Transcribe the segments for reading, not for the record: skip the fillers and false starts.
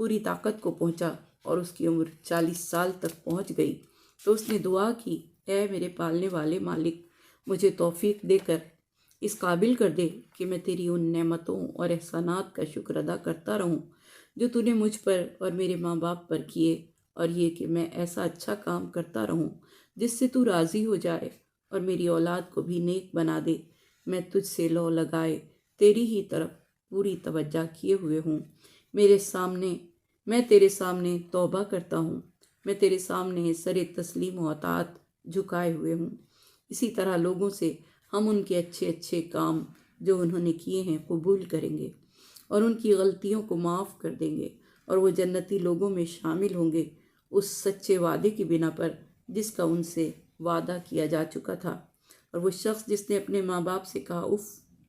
پوری طاقت کو پہنچا اور اس کی عمر 40 سال تک پہنچ گئی تو اس نے دعا کی، اے میرے پالنے والے مالک، مجھے توفیق دے کر اس قابل کر دے کہ میں تیری ان نعمتوں اور احسانات کا شکر ادا کرتا رہوں جو تو نے مجھ پر اور میرے ماں باپ پر کیے، اور یہ کہ میں ایسا اچھا کام کرتا رہوں جس سے تو راضی ہو جائے، اور میری اولاد کو بھی نیک بنا دے۔ میں تجھ سے لو لگائے تیری ہی طرف پوری توجہ کیے ہوئے ہوں۔ میں تیرے سامنے توبہ کرتا ہوں، میں تیرے سامنے سر تسلیم و اطاعت جھکائے ہوئے ہوں۔ اسی طرح لوگوں سے ہم ان کے اچھے اچھے کام جو انہوں نے کیے ہیں قبول کریں گے اور ان کی غلطیوں کو معاف کر دیں گے، اور وہ جنتی لوگوں میں شامل ہوں گے اس سچے وعدے کی بنا پر جس کا ان سے وعدہ کیا جا چکا تھا۔ اور وہ شخص جس نے اپنے ماں باپ سے کہا، اف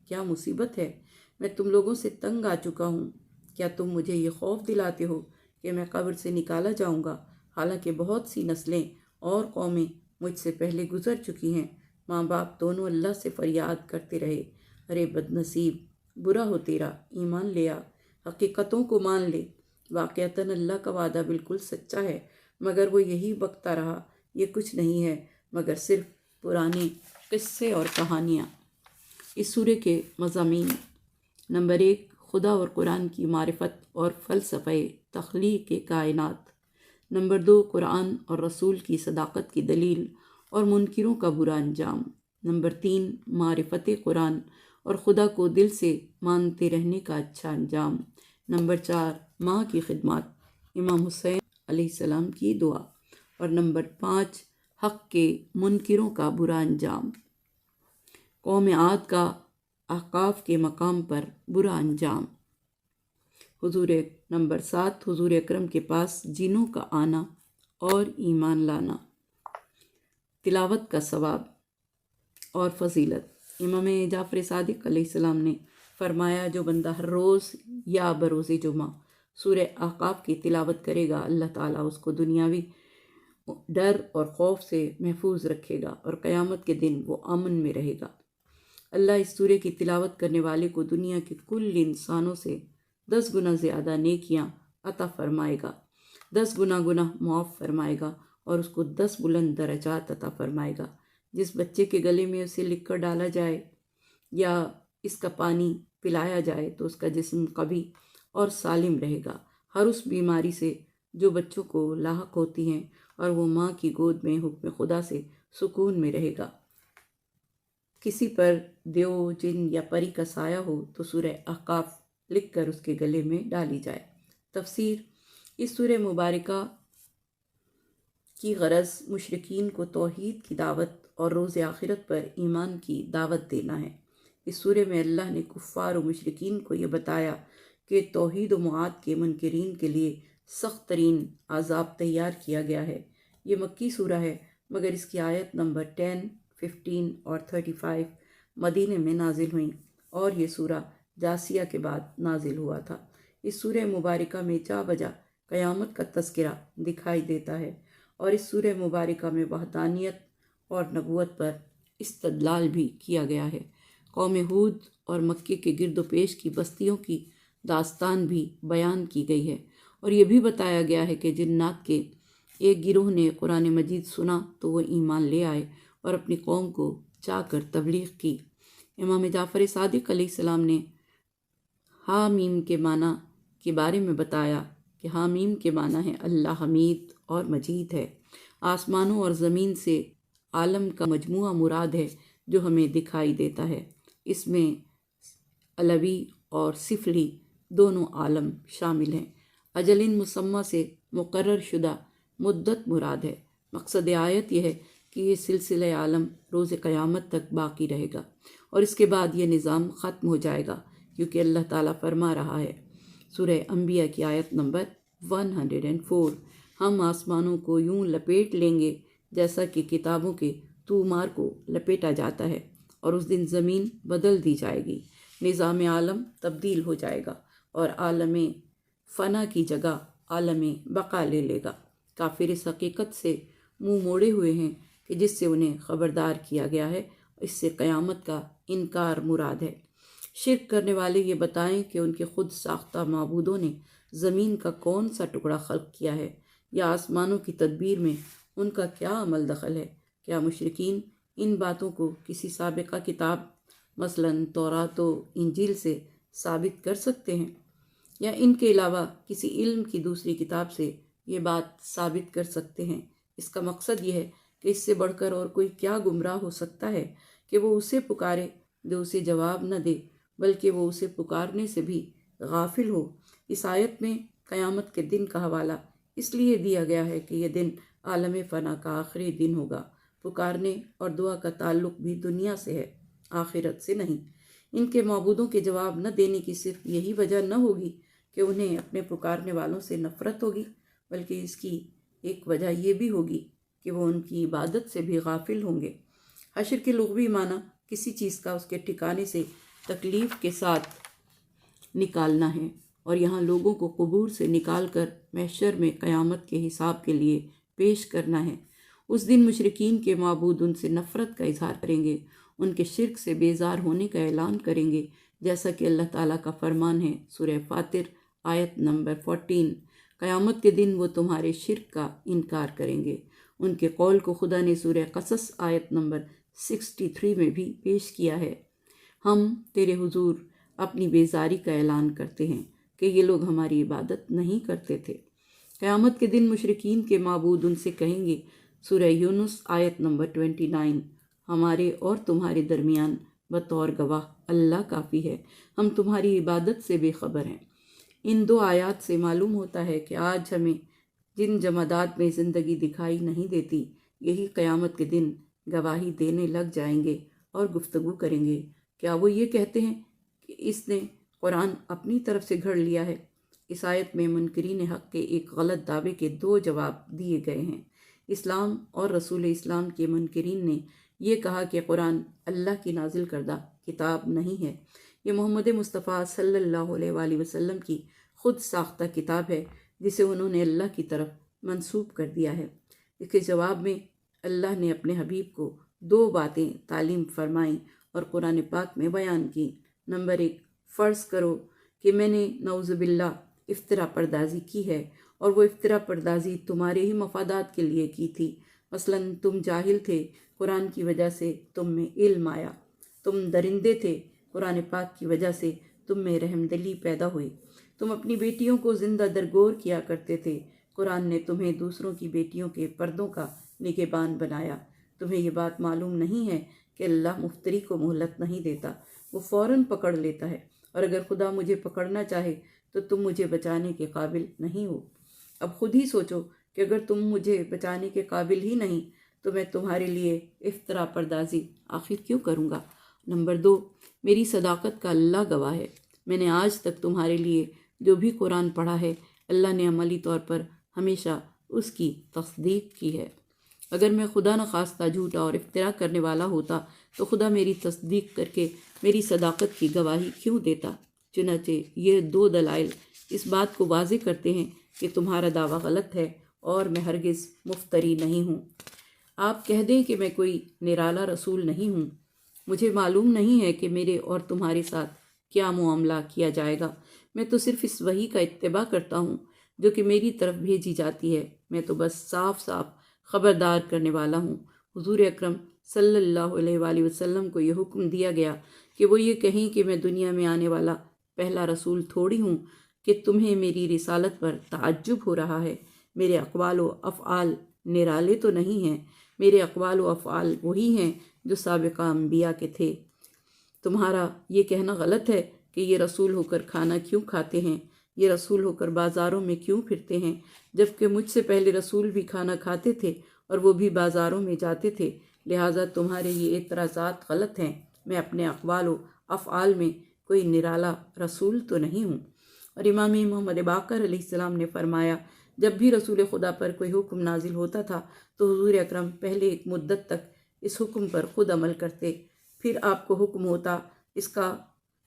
کیا مصیبت ہے، میں تم لوگوں سے تنگ آ چکا ہوں، کیا تم مجھے یہ خوف دلاتے ہو کہ میں قبر سے نکالا جاؤں گا، حالانکہ بہت سی نسلیں اور قومیں مجھ سے پہلے گزر چکی ہیں۔ ماں باپ دونوں اللہ سے فریاد کرتے رہے، ارے بد نصیب، برا ہو تیرا، ایمان لے آ، حقیقتوں کو مان لے، واقعتاً اللہ کا وعدہ بالکل سچا ہے۔ مگر وہ یہی بکتا رہا، یہ کچھ نہیں ہے مگر صرف پرانے قصے اور کہانیاں۔ اس سورے کے مضامین: نمبر 1، خدا اور قرآن کی معرفت اور فلسفہ تخلیق کائنات۔ نمبر 2، قرآن اور رسول کی صداقت کی دلیل اور منکروں کا برا انجام۔ نمبر 3، معرفت قرآن اور خدا کو دل سے مانتے رہنے کا اچھا انجام۔ نمبر 4، ماں کی خدمات، امام حسین علیہ السلام کی دعا۔ اور نمبر 5، حق کے منکروں کا برا انجام، قوم عاد کا احقاف کے مقام پر برا انجام۔ نمبر 7، حضور اکرم کے پاس جنوں کا آنا اور ایمان لانا۔ تلاوت کا ثواب اور فضیلت: امام جعفر صادق علیہ السلام نے فرمایا، جو بندہ ہر روز یا بروز جمعہ سورہ احقاف کی تلاوت کرے گا، اللہ تعالیٰ اس کو دنیاوی ڈر اور خوف سے محفوظ رکھے گا اور قیامت کے دن وہ امن میں رہے گا۔ اللہ اس سورے کی تلاوت کرنے والے کو دنیا کے کل انسانوں سے 10 گنا زیادہ نیکیاں عطا فرمائے گا، 10 گنا گناہ معاف فرمائے گا اور اس کو 10 بلند درجات عطا فرمائے گا۔ جس بچے کے گلے میں اسے لکھ کر ڈالا جائے یا اس کا پانی پلایا جائے تو اس کا جسم قوی اور سالم رہے گا، ہر اس بیماری سے جو بچوں کو لاحق ہوتی ہیں، اور وہ ماں کی گود میں حکم خدا سے سکون میں رہے گا۔ کسی پر دیو، جن یا پری کا سایہ ہو تو سورہ احقاف لکھ کر اس کے گلے میں ڈالی جائے۔ تفسیر: اس سورہ مبارکہ کی غرض مشرکین کو توحید کی دعوت اور روز آخرت پر ایمان کی دعوت دینا ہے۔ اس سورہ میں اللہ نے کفار و مشرکین کو یہ بتایا کہ توحید و معاد کے منکرین کے لیے سخت ترین عذاب تیار کیا گیا ہے۔ یہ مکی سورہ ہے مگر اس کی آیت نمبر 10، 15 اور 35 مدینے میں نازل ہوئیں، اور یہ سورہ جاسیہ کے بعد نازل ہوا تھا۔ اس سورہ مبارکہ میں جا بجا قیامت کا تذکرہ دکھائی دیتا ہے، اور اس سورہ مبارکہ میں وحدانیت اور نبوت پر استدلال بھی کیا گیا ہے۔ قوم ہود اور مکے کے گرد و پیش کی بستیوں کی داستان بھی بیان کی گئی ہے، اور یہ بھی بتایا گیا ہے کہ جنات کے ایک گروہ نے قرآن مجید سنا تو وہ ایمان لے آئے اور اپنی قوم کو جا کر تبلیغ کی۔ امام جعفر صادق علیہ السلام نے حامیم کے معنی کے بارے میں بتایا کہ حامیم کے معنی ہے اللہ حمید اور مجید ہے۔ آسمانوں اور زمین سے عالم کا مجموعہ مراد ہے جو ہمیں دکھائی دیتا ہے۔ اس میں علوی اور سفلی دونوں عالم شامل ہیں۔ اجل مسمى سے مقرر شدہ مدت مراد ہے۔ مقصد آیت یہ ہے کہ یہ سلسلہ عالم روز قیامت تک باقی رہے گا اور اس کے بعد یہ نظام ختم ہو جائے گا، کیونکہ اللہ تعالیٰ فرما رہا ہے، سورہ انبیاء کی آیت نمبر 104، ہم آسمانوں کو یوں لپیٹ لیں گے جیسا کہ کتابوں کے طومار کو لپیٹا جاتا ہے، اور اس دن زمین بدل دی جائے گی، نظام عالم تبدیل ہو جائے گا اور عالم فنا کی جگہ عالم بقا لے لے گا۔ کافر اس حقیقت سے منہ موڑے ہوئے ہیں کہ جس سے انہیں خبردار کیا گیا ہے، اس سے قیامت کا انکار مراد ہے۔ شرک کرنے والے یہ بتائیں کہ ان کے خود ساختہ معبودوں نے زمین کا کون سا ٹکڑا خلق کیا ہے یا آسمانوں کی تدبیر میں ان کا کیا عمل دخل ہے؟ کیا مشرکین ان باتوں کو کسی سابقہ کتاب مثلاً تورات و انجیل سے ثابت کر سکتے ہیں، یا ان کے علاوہ کسی علم کی دوسری کتاب سے یہ بات ثابت کر سکتے ہیں؟ اس کا مقصد یہ ہے کہ اس سے بڑھ کر اور کوئی کیا گمراہ ہو سکتا ہے کہ وہ اسے پکارے جو اسے جواب نہ دے، بلکہ وہ اسے پکارنے سے بھی غافل ہو۔ اس آیت میں قیامت کے دن کا حوالہ اس لیے دیا گیا ہے کہ یہ دن عالم فنا کا آخری دن ہوگا۔ پکارنے اور دعا کا تعلق بھی دنیا سے ہے، آخرت سے نہیں۔ ان کے معبودوں کے جواب نہ دینے کی صرف یہی وجہ نہ ہوگی کہ انہیں اپنے پکارنے والوں سے نفرت ہوگی، بلکہ اس کی ایک وجہ یہ بھی ہوگی کہ وہ ان کی عبادت سے بھی غافل ہوں گے۔ حشر کے لغوی معنی کسی چیز کا اس کے ٹھکانے سے تکلیف کے ساتھ نکالنا ہے، اور یہاں لوگوں کو قبور سے نکال کر محشر میں قیامت کے حساب کے لیے پیش کرنا ہے۔ اس دن مشرکین کے معبود ان سے نفرت کا اظہار کریں گے، ان کے شرک سے بیزار ہونے کا اعلان کریں گے، جیسا کہ اللہ تعالیٰ کا فرمان ہے سورہ فاطر آیت نمبر 14۔ قیامت کے دن وہ تمہارے شرک کا انکار کریں گے۔ ان کے قول کو خدا نے سورہ قصص آیت نمبر 63 میں بھی پیش کیا ہے۔ ہم تیرے حضور اپنی بیزاری کا اعلان کرتے ہیں کہ یہ لوگ ہماری عبادت نہیں کرتے تھے۔ قیامت کے دن مشرکین کے معبود ان سے کہیں گے، سورہ یونس آیت نمبر 29، ہمارے اور تمہارے درمیان بطور گواہ اللہ کافی ہے، ہم تمہاری عبادت سے بے خبر ہیں۔ ان دو آیات سے معلوم ہوتا ہے کہ آج ہمیں جن جمادات میں زندگی دکھائی نہیں دیتی، یہی قیامت کے دن گواہی دینے لگ جائیں گے اور گفتگو کریں گے۔ کیا وہ یہ کہتے ہیں کہ اس نے قرآن اپنی طرف سے گھڑ لیا ہے؟ اس آیت میں منکرین حق کے ایک غلط دعوے کے دو جواب دیے گئے ہیں۔ اسلام اور رسول اسلام کے منکرین نے یہ کہا کہ قرآن اللہ کی نازل کردہ کتاب نہیں ہے، یہ محمد مصطفیٰ صلی اللہ علیہ وآلہ وسلم کی خود ساختہ کتاب ہے جسے انہوں نے اللہ کی طرف منسوب کر دیا ہے۔ اس کے جواب میں اللہ نے اپنے حبیب کو دو باتیں تعلیم فرمائیں اور قرآن پاک میں بیان کی۔ نمبر 1، فرض کرو کہ میں نے نعوذ باللہ افترا پردازی کی ہے، اور وہ افترا پردازی تمہارے ہی مفادات کے لیے کی تھی۔ مثلاً تم جاہل تھے، قرآن کی وجہ سے تم میں علم آیا، تم درندے تھے، قرآن پاک کی وجہ سے تم میں رحم دلی پیدا ہوئی، تم اپنی بیٹیوں کو زندہ درگور کیا کرتے تھے، قرآن نے تمہیں دوسروں کی بیٹیوں کے پردوں کا نگہبان بنایا۔ تمہیں یہ بات معلوم نہیں ہے کہ اللہ مفتری کو مہلت نہیں دیتا، وہ فوراً پکڑ لیتا ہے، اور اگر خدا مجھے پکڑنا چاہے تو تم مجھے بچانے کے قابل نہیں ہو۔ اب خود ہی سوچو کہ اگر تم مجھے بچانے کے قابل ہی نہیں تو میں تمہارے لیے افترا پردازی آخر کیوں کروں گا؟ نمبر 2، میری صداقت کا اللہ گواہ ہے، میں نے آج تک تمہارے لیے جو بھی قرآن پڑھا ہے، اللہ نے عملی طور پر ہمیشہ اس کی تصدیق کی ہے۔ اگر میں خدا نخواستہ جھوٹا اور افترا کرنے والا ہوتا تو خدا میری تصدیق کر کے میری صداقت کی گواہی کیوں دیتا؟ چنانچہ یہ دو دلائل اس بات کو واضح کرتے ہیں کہ تمہارا دعویٰ غلط ہے اور میں ہرگز مفتری نہیں ہوں۔ آپ کہہ دیں کہ میں کوئی نرالا رسول نہیں ہوں، مجھے معلوم نہیں ہے کہ میرے اور تمہارے ساتھ کیا معاملہ کیا جائے گا، میں تو صرف اس وحی کا اتباع کرتا ہوں جو کہ میری طرف بھیجی جاتی ہے، میں تو بس صاف خبردار کرنے والا ہوں۔ حضور اکرم صلی اللہ علیہ وآلہ وسلم کو یہ حکم دیا گیا کہ وہ یہ کہیں کہ میں دنیا میں آنے والا پہلا رسول تھوڑی ہوں کہ تمہیں میری رسالت پر تعجب ہو رہا ہے۔ میرے اقوال و افعال نرالے تو نہیں ہیں، میرے اقوال و افعال وہی ہیں جو سابقہ انبیاء کے تھے۔ تمہارا یہ کہنا غلط ہے کہ یہ رسول ہو کر کھانا کیوں کھاتے ہیں، یہ رسول ہو کر بازاروں میں کیوں پھرتے ہیں، جبکہ مجھ سے پہلے رسول بھی کھانا کھاتے تھے اور وہ بھی بازاروں میں جاتے تھے، لہٰذا تمہارے یہ اعتراضات غلط ہیں۔ میں اپنے اقوال و افعال میں کوئی نرالا رسول تو نہیں ہوں۔ اور امام محمد باقر علیہ السلام نے فرمایا، جب بھی رسول خدا پر کوئی حکم نازل ہوتا تھا تو حضور اکرم پہلے ایک مدت تک اس حکم پر خود عمل کرتے، پھر آپ کو حکم ہوتا اس کا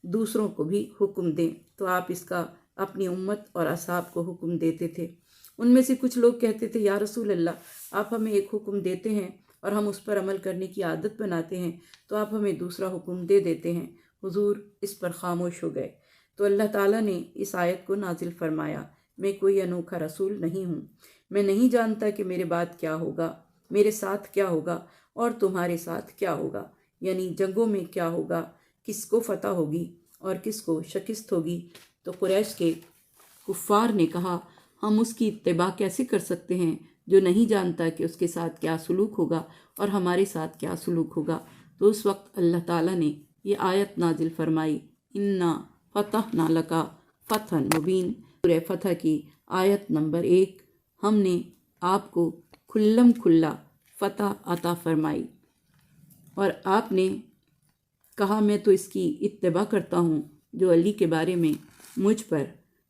دوسروں کو بھی حکم دیں، تو آپ اس کا اپنی امت اور اصحاب کو حکم دیتے تھے۔ ان میں سے کچھ لوگ کہتے تھے، یا رسول اللہ، آپ ہمیں ایک حکم دیتے ہیں اور ہم اس پر عمل کرنے کی عادت بناتے ہیں، تو آپ ہمیں دوسرا حکم دے دیتے ہیں۔ حضور اس پر خاموش ہو گئے۔ تو اللہ تعالیٰ نے اس آیت کو نازل فرمایا، میں کوئی انوکھا رسول نہیں ہوں، میں نہیں جانتا کہ میرے بعد کیا ہوگا، میرے ساتھ کیا ہوگا اور تمہارے ساتھ کیا ہوگا، یعنی جنگوں میں کیا ہوگا، کس کو فتح ہوگی اور کس کو شکست ہوگی۔ تو قریش کے کفار نے کہا، ہم اس کی اتباع کیسے کر سکتے ہیں جو نہیں جانتا کہ اس کے ساتھ کیا سلوک ہوگا اور ہمارے ساتھ کیا سلوک ہوگا۔ تو اس وقت اللہ تعالیٰ نے یہ آیت نازل فرمائی، انا فتحنا لکا فتحا مبین، سورہ فتح کی آیت نمبر 1۔ ہم نے آپ کو کھلم کھلا فتح عطا فرمائی، اور آپ نے کہا میں تو اس کی اتباع کرتا ہوں جو علی کے بارے میں مجھ پر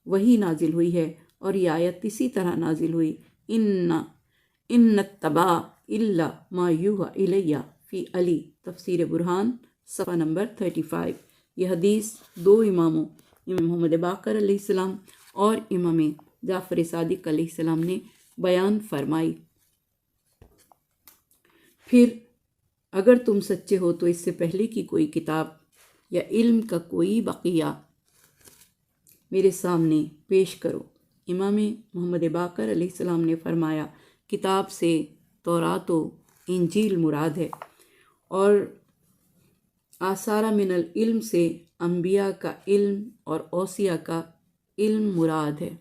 وہی نازل ہوئی ہے، اور یہ آیت اسی طرح نازل ہوئی، ان اتبع الا ما یوحی الی فی علی، تفسیر برہان صفحہ نمبر 35۔ یہ حدیث دو اماموں، امام محمد باقر علیہ السلام اور امام جعفر صادق علیہ السلام نے بیان فرمائی۔ پھر اگر تم سچے ہو تو اس سے پہلے کی کوئی کتاب یا علم کا کوئی بقیہ میرے سامنے پیش کرو۔ امام محمد باقر علیہ السلام نے فرمایا، کتاب سے تورات و انجیل مراد ہے، اور آثار من العلم سے انبیاء کا علم اور اوصیاء کا علم مراد ہے۔